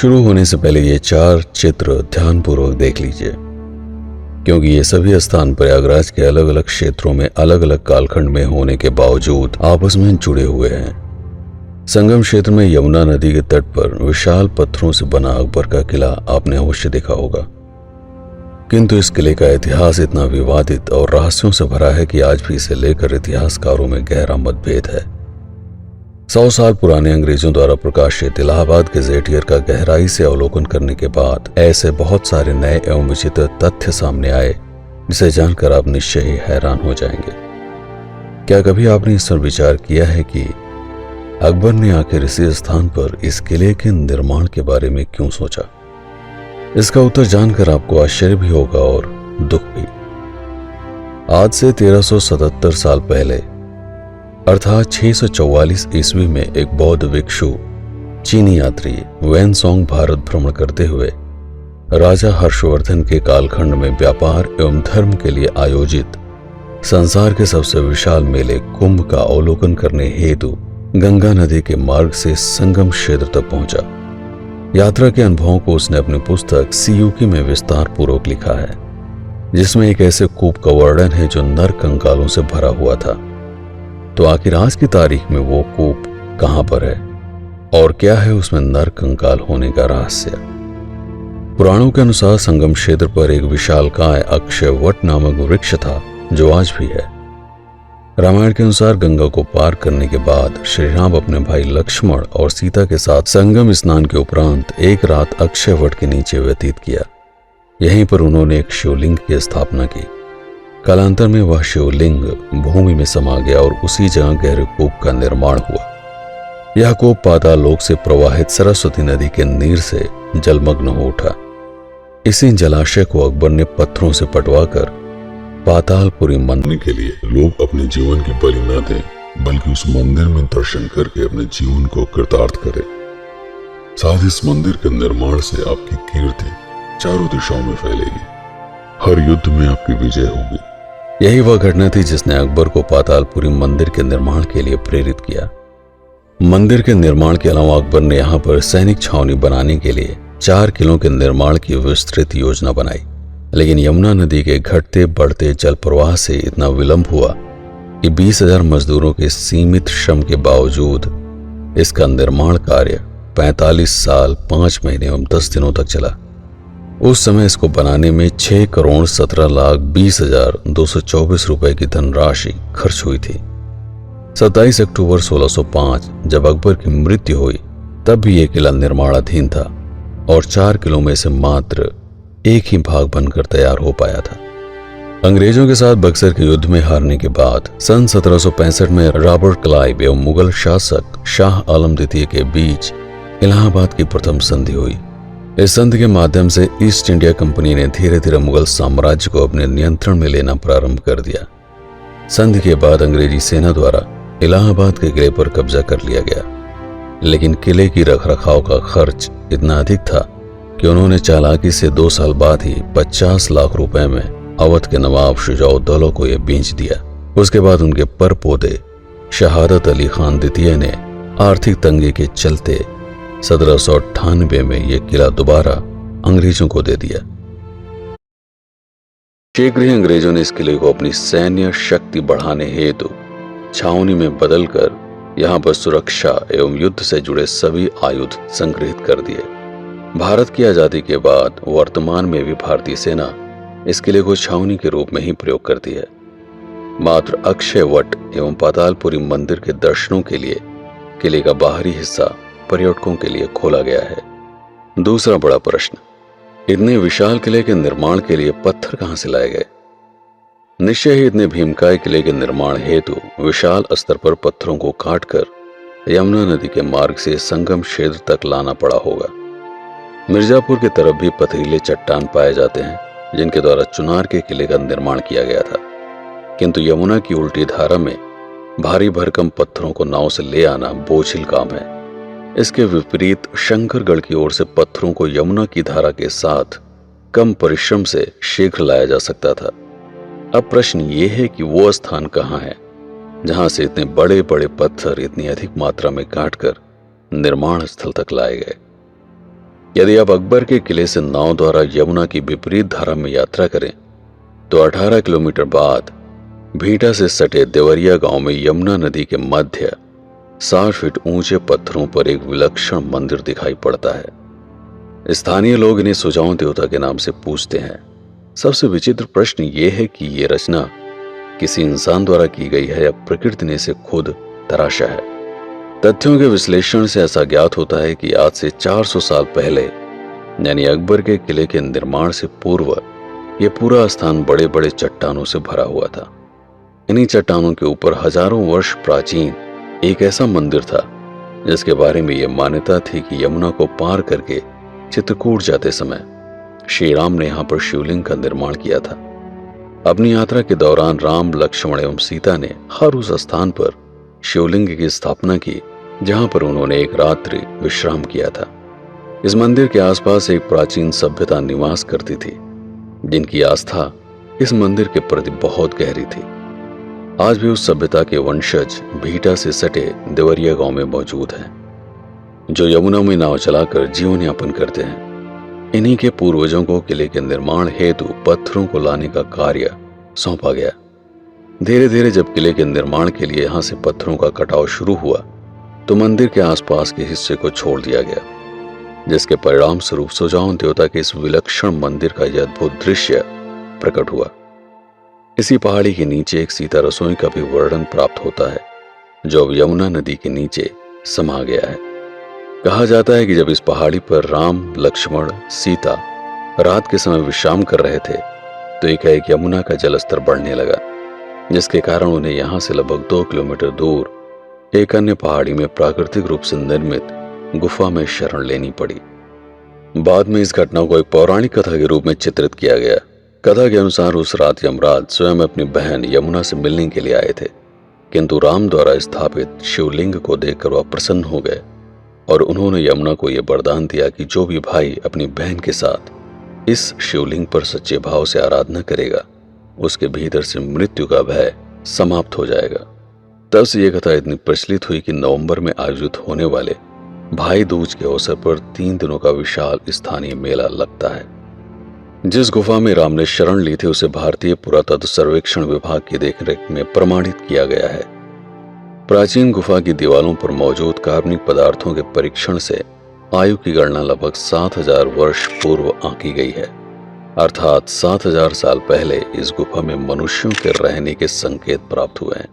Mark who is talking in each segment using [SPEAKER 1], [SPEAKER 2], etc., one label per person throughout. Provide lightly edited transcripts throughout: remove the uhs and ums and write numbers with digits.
[SPEAKER 1] शुरू होने से पहले ये 4 चित्र ध्यानपूर्वक देख लीजिए, क्योंकि ये सभी स्थान प्रयागराज के अलग अलग क्षेत्रों में अलग अलग कालखंड में होने के बावजूद आपस में जुड़े हुए हैं। संगम क्षेत्र में यमुना नदी के तट पर विशाल पत्थरों से बना अकबर का किला आपने अवश्य देखा होगा, किंतु इस किले का इतिहास इतना विवादित और रहस्यों से भरा है कि आज भी इसे लेकर इतिहासकारों में गहरा मतभेद है। 100 साल पुराने अंग्रेजों द्वारा प्रकाशित इलाहाबाद गेजेटियर का गहराई से अवलोकन करने के बाद ऐसे बहुत सारे नए एवं विचित्र तथ्य सामने आए जिसे जानकर आप निश्चय ही हैरान हो जाएंगे। क्या कभी आपने इस पर विचार किया है कि अकबर ने आखिर इसी स्थान पर इस किले के निर्माण के बारे में क्यों सोचा? इसका उत्तर जानकर आपको आश्चर्य भी होगा और दुख भी। आज से 1377 साल पहले अर्थात 644 ईस्वी में एक बौद्ध भिक्षु चीनी यात्री वैनसोंग भारत भ्रमण करते हुए राजा हर्षवर्धन के कालखंड में व्यापार एवं धर्म के लिए आयोजित संसार के सबसे विशाल मेले कुंभ का अवलोकन करने हेतु गंगा नदी के मार्ग से संगम क्षेत्र तक पहुंचा। यात्रा के अनुभवों को उसने अपनी पुस्तक सियुकी में विस्तार पूर्वक लिखा है, जिसमें एक ऐसे कूप का वर्णन है जो नर कंकालों से भरा हुआ था। तो आखिर आज की तारीख में वो कूप कहां पर है और क्या है उसमें नर कंकाल होने का रहस्य? पुराणों के अनुसार संगम क्षेत्र पर एक विशालकाय अक्षयवट नामक वृक्ष था जो आज भी है। रामायण के अनुसार गंगा को पार करने के बाद श्री राम अपने भाई लक्ष्मण और सीता के साथ संगम स्नान के उपरांत एक रात अक्षयवट के नीचे व्यतीत किया। यहीं पर उन्होंने एक शिवलिंग की स्थापना की। कालांतर में वह शिवलिंग भूमि में समा गया और उसी जगह गहरे कूप का निर्माण हुआ। यह कूप पाताल लोक से प्रवाहित सरस्वती नदी के नीर से जलमग्न हो उठा। इसी जलाशय को अकबर ने पत्थरों से पटवाकर पातालपुरी मंदिर
[SPEAKER 2] के लिए लोग अपने जीवन की बलि न दें, बल्कि उस मंदिर में दर्शन करके अपने जीवन को कृतार्थ करें। साथ इस मंदिर के निर्माण से आपकी कीर्ति चारों दिशाओं में फैलेगी, हर युद्ध में आपकी विजय होगी।
[SPEAKER 1] यही वह घटना थी जिसने अकबर को पातालपुरी मंदिर के निर्माण के लिए प्रेरित किया। मंदिर के निर्माण के अलावा अकबर ने यहाँ पर सैनिक छावनी बनाने के लिए 4 किलों के निर्माण की विस्तृत योजना बनाई, लेकिन यमुना नदी के घटते बढ़ते जल प्रवाह से इतना विलंब हुआ कि 20,000 मजदूरों के सीमित श्रम के बावजूद इसका निर्माण कार्य 45 साल 5 महीने एवं 10 दिनों तक चला। उस समय इसको बनाने में 6,17,20,224 रुपए की धनराशि खर्च हुई थी। 27 अक्टूबर 1605 जब अकबर की मृत्यु हुई तब भी यह किला निर्माणाधीन था और 4 किलों में से मात्र एक ही भाग बनकर तैयार हो पाया था। अंग्रेजों के साथ बक्सर के युद्ध में हारने के बाद सन 1765 में रॉबर्ट क्लाइव एवं मुगल शासक शाह आलम द्वितीय के बीच इलाहाबाद की प्रथम संधि हुई। इस संधि के माध्यम से ईस्ट इंडिया कंपनी ने धीरे धीरे मुगल साम्राज्य को अपने नियंत्रण में लेना प्रारंभ कर दिया। संधि के बाद अंग्रेजी सेना द्वारा इलाहाबाद के किले पर कब्जा कर लिया गया, लेकिन किले की रखरखाव का खर्च इतना अधिक था कि उन्होंने चालाकी से 2 साल बाद ही 50 लाख रुपए में अवध के नवाब शुजाउद्दौला को यह बेच दिया। उसके बाद उनके परपोते शहादत अली खान द्वितीय ने आर्थिक तंगी के चलते 1798 में यह किला दोबारा अंग्रेजों को दे दिया। शीघ्र ही अंग्रेजों ने इस किले को अपनी सैन्य शक्ति बढ़ाने हेतु छावनी में बदलकर यहां पर सुरक्षा एवं युद्ध से जुड़े सभी आयुध संग्रहित कर दिए। भारत की आजादी के बाद वर्तमान में भी भारतीय सेना इस किले को छावनी के रूप में ही प्रयोग करती है। मात्र अक्षयवट एवं पातालपुरी मंदिर के दर्शनों के लिए किले का बाहरी हिस्सा पर्यटकों के लिए खोला गया है। दूसरा बड़ा प्रश्न, इतने विशाल किले के निर्माण के लिए पत्थर कहां से लाए गए? निश्चय ही इतने भीमकाय किले के निर्माण हेतु विशाल स्तर पर पत्थरों को काटकर यमुना नदी के मार्ग से संगम क्षेत्र तक लाना पड़ा होगा। मिर्जापुर की तरफ भी पथरीले चट्टान पाए जाते हैं जिनके द्वारा चुनार के किले का निर्माण किया गया था, किंतु यमुना की उल्टी धारा में भारी भरकम पत्थरों को नाव से ले आना बोझिल काम है। इसके विपरीत शंकरगढ़ की ओर से पत्थरों को यमुना की धारा के साथ कम परिश्रम से शीघ्र लाया जा सकता था। अब प्रश्न ये है कि वो स्थान कहाँ है जहां से इतने बड़े बड़े पत्थर इतनी अधिक मात्रा में काटकर निर्माण स्थल तक लाए गए। यदि आप अकबर के किले से नाव द्वारा यमुना की विपरीत धारा में यात्रा करें तो 18 किलोमीटर बाद भीटा से सटे देवरिया गांव में यमुना नदी के मध्य 60 फीट ऊंचे पत्थरों पर एक विलक्षण मंदिर दिखाई पड़ता है। स्थानीय लोग इन्हें सुजाओं देवता के नाम से पूजते हैं। सबसे विचित्र प्रश्न ये है कि ये रचना किसी इंसान द्वारा की गई है या प्रकृति ने इसे खुद तराशा है। तथ्यों के विश्लेषण से ऐसा ज्ञात होता है कि आज से 400 साल पहले यानी अकबर के किले के निर्माण से पूर्व यह पूरा स्थान बड़े बड़े चट्टानों से भरा हुआ था। इन्हीं चट्टानों के ऊपर हजारों वर्ष प्राचीन एक ऐसा मंदिर था जिसके बारे में यह मान्यता थी कि यमुना को पार करके चित्रकूट जाते समय श्री राम ने यहां पर शिवलिंग का निर्माण किया था। अपनी यात्रा के दौरान राम, लक्ष्मण एवं सीता ने हर उस स्थान पर शिवलिंग की स्थापना की जहां पर उन्होंने एक रात्रि विश्राम किया था। इस मंदिर के आसपास एक प्राचीन सभ्यता निवास करती थी जिनकी आस्था इस मंदिर के प्रति बहुत गहरी थी। आज भी उस सभ्यता के वंशज भीटा से सटे देवरिया गांव में मौजूद हैं जो यमुना में नाव चलाकर जीवन यापन करते हैं। इन्हीं के पूर्वजों को किले के निर्माण हेतु पत्थरों को लाने का कार्य सौंपा गया। धीरे धीरे जब किले के निर्माण के लिए यहां से पत्थरों का कटाव शुरू हुआ तो मंदिर के आसपास के हिस्से को छोड़ दिया गया, जिसके परिणाम स्वरूप सुजाओं देवता के इस विलक्षण मंदिर का यह अद्भुत दृश्य प्रकट हुआ। इसी पहाड़ी के नीचे एक सीता रसोई का भी वर्णन प्राप्त होता है जो अब यमुना नदी के नीचे समा गया है। कहा जाता है कि जब इस पहाड़ी पर राम, लक्ष्मण, सीता रात के समय विश्राम कर रहे थे तो एकाएक यमुना का जलस्तर बढ़ने लगा, जिसके कारण उन्हें यहां से लगभग 2 किलोमीटर दूर एक अन्य पहाड़ी में प्राकृतिक रूप से निर्मित गुफा में शरण लेनी पड़ी। बाद में इस घटना को एक पौराणिक कथा के रूप में चित्रित किया गया। कथा के अनुसार उस रात यमराज स्वयं अपनी बहन यमुना से मिलने के लिए आए थे, किंतु राम द्वारा स्थापित शिवलिंग को देखकर वह प्रसन्न हो गए और उन्होंने यमुना को यह वरदान दिया कि जो भी भाई अपनी बहन के साथ इस शिवलिंग पर सच्चे भाव से आराधना करेगा उसके भीतर से मृत्यु का भय समाप्त हो जाएगा। तब से यह कथा इतनी प्रचलित हुई कि नवंबर में आयोजित होने वाले भाई दूज के अवसर पर 3 दिनों का विशाल स्थानीय मेला लगता है। जिस गुफा में राम ने शरण ली थी उसे भारतीय पुरातत्व सर्वेक्षण विभाग की देखरेख में प्रमाणित किया गया है। प्राचीन गुफा की दीवारों पर मौजूद कार्बनिक पदार्थों के परीक्षण से आयु की गणना लगभग 7000 वर्ष पूर्व आंकी गई है, अर्थात 7000 साल पहले इस गुफा में मनुष्यों के रहने के संकेत प्राप्त हुए हैं।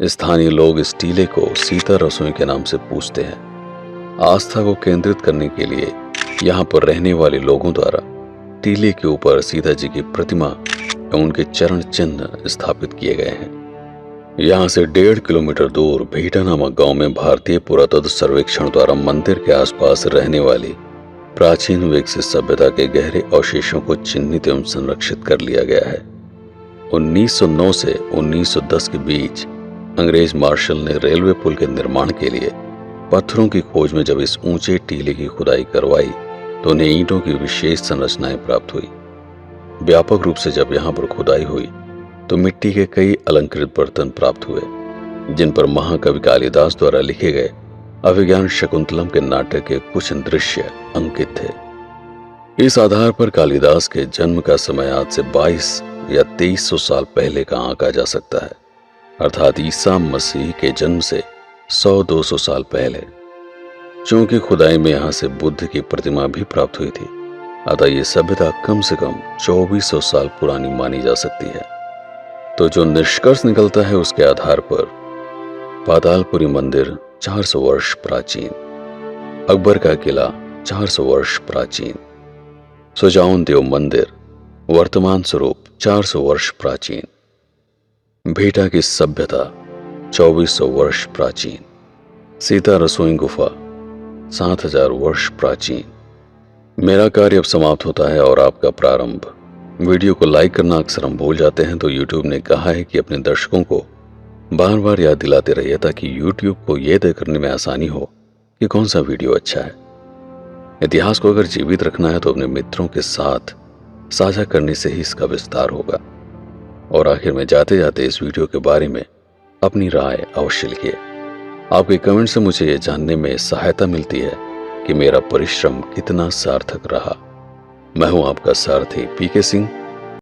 [SPEAKER 1] स्थानीय लोग इस टीले को सीता रसोई के नाम से पूजते हैं। आस्था को केंद्रित करने के लिए यहाँ पर रहने वाले लोगों द्वारा टीले के ऊपर सीता जी की प्रतिमा एवं उनके चरण चिन्ह स्थापित किए गए हैं। यहाँ से 1.5 किलोमीटर दूर भीटा नामक गांव में भारतीय पुरातत्व सर्वेक्षण द्वारा मंदिर के आसपास रहने वाली प्राचीन विकसित सभ्यता के गहरे अवशेषों को चिन्हित एवं संरक्षित कर लिया गया है। 1909 से 1910 के बीच अंग्रेज मार्शल ने रेलवे पुल के निर्माण के लिए पत्थरों की खोज में जब इस ऊंचे टीले की खुदाई करवाई तो उन्हें ईंटों की विशेष संरचनाएं प्राप्त हुई। व्यापक रूप से जब यहाँ पर खुदाई हुई तो मिट्टी के कई अलंकृत बर्तन प्राप्त हुए जिन पर महाकवि कालिदास द्वारा लिखे गए अभिज्ञान शकुंतलम के नाटक के कुछ दृश्य अंकित थे। इस आधार पर कालिदास के जन्म का समय आज से 22 या 2300 साल पहले का आंका जा सकता है, अर्थात ईसा मसीह के जन्म से 100-200 साल पहले। चूंकि खुदाई में यहां से बुद्ध की प्रतिमा भी प्राप्त हुई थी, अतः ये सभ्यता कम से कम 2400 साल पुरानी मानी जा सकती है। तो जो निष्कर्ष निकलता है उसके आधार पर पातालपुरी मंदिर 400 वर्ष प्राचीन, अकबर का किला 400 वर्ष प्राचीन, सुजाउन देव मंदिर वर्तमान स्वरूप 400 वर्ष प्राचीन, भीटा की सभ्यता 2400 वर्ष प्राचीन, सीता रसोई गुफा 7000 वर्ष प्राचीन। मेरा कार्य अब समाप्त होता है और आपका प्रारंभ। वीडियो को लाइक करना अक्सर हम भूल जाते हैं, तो YouTube ने कहा है कि अपने दर्शकों को बार बार याद दिलाते रहिए ताकि YouTube को यह तय करने में आसानी हो कि कौन सा वीडियो अच्छा है। इतिहास को अगर जीवित रखना है तो अपने मित्रों के साथ साझा करने से ही इसका विस्तार होगा। और आखिर में जाते जाते इस वीडियो के बारे में अपनी राय अवश्य लिखिए। आपके कमेंट से मुझे ये जानने में सहायता मिलती है कि मेरा परिश्रम कितना सार्थक रहा। मैं हूं आपका सारथी पीके सिंह।